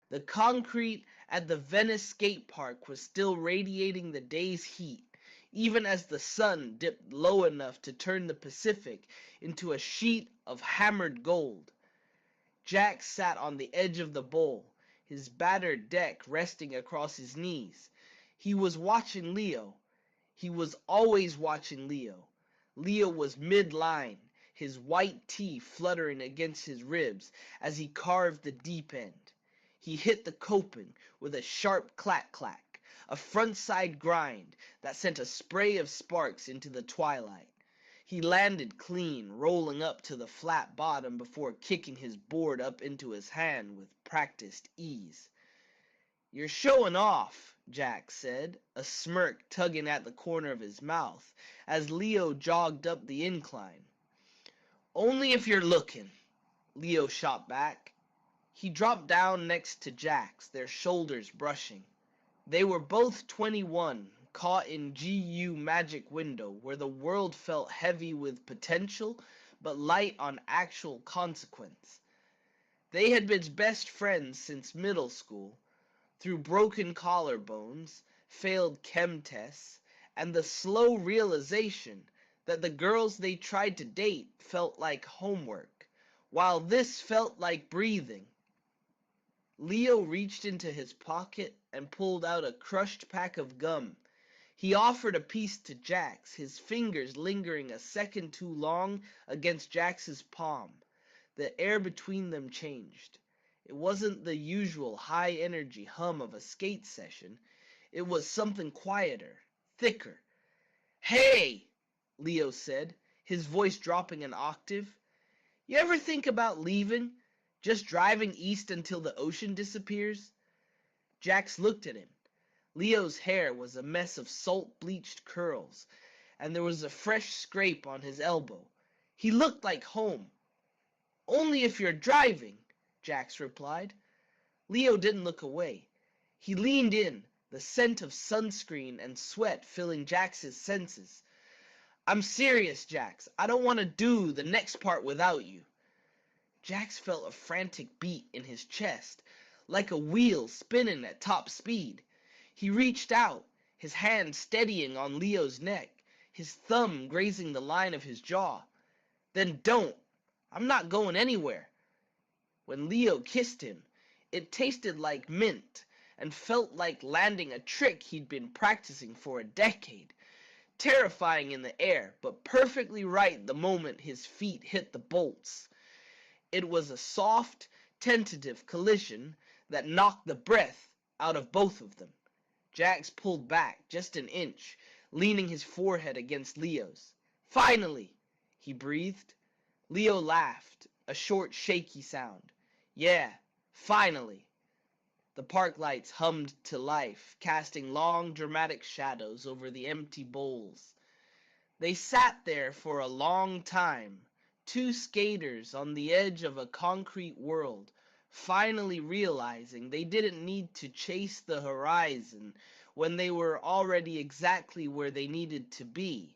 The concrete at the Venice skatepark was still radiating the day's heat, even as the sun dipped low enough to turn the Pacific into a sheet of hammered gold. Jack sat on the edge of the bowl, his battered deck resting across his knees. He was watching Leo. He was always watching Leo. Leo was mid-line, his white tee fluttering against his ribs as he carved the deep end. He hit the coping with a sharp clack-clack, a frontside grind that sent a spray of sparks into the twilight. He landed clean, rolling up to the flat bottom before kicking his board up into his hand with practiced ease. "You're showing off," Jack said, a smirk tugging at the corner of his mouth, as Leo jogged up the incline. "Only if you're looking," Leo shot back. He dropped down next to Jack's, their shoulders brushing. They were both 21, caught in GU magic window, where the world felt heavy with potential, but light on actual consequence. They had been best friends since middle school, through broken collarbones, failed chem tests, and the slow realization that the girls they tried to date felt like homework, while this felt like breathing. Leo reached into his pocket and pulled out a crushed pack of gum. He offered a piece to Jax, his fingers lingering a second too long against Jax's palm. The air between them changed. It wasn't the usual high-energy hum of a skate session. It was something quieter, thicker. "Hey!" Leo said, his voice dropping an octave. "You ever think about leaving? Just driving east until the ocean disappears?" Jax looked at him. Leo's hair was a mess of salt-bleached curls, and there was a fresh scrape on his elbow. He looked like home. "Only if you're driving," Jax replied. Leo didn't look away. He leaned in, the scent of sunscreen and sweat filling Jax's senses. "I'm serious, Jax. I don't want to do the next part without you." Jax felt a frantic beat in his chest, like a wheel spinning at top speed. He reached out, his hand steadying on Leo's neck, his thumb grazing the line of his jaw. "Then don't. I'm not going anywhere." When Leo kissed him, it tasted like mint and felt like landing a trick he'd been practicing for a decade. Terrifying in the air, but perfectly right the moment his feet hit the bolts. It was a soft, tentative collision that knocked the breath out of both of them. Jax pulled back just an inch, leaning his forehead against Leo's. "Finally!" he breathed. Leo laughed, a short, shaky sound. "Yeah, finally." The park lights hummed to life, casting long, dramatic shadows over the empty bowls. They sat there for a long time, two skaters on the edge of a concrete world, finally realizing they didn't need to chase the horizon when they were already exactly where they needed to be.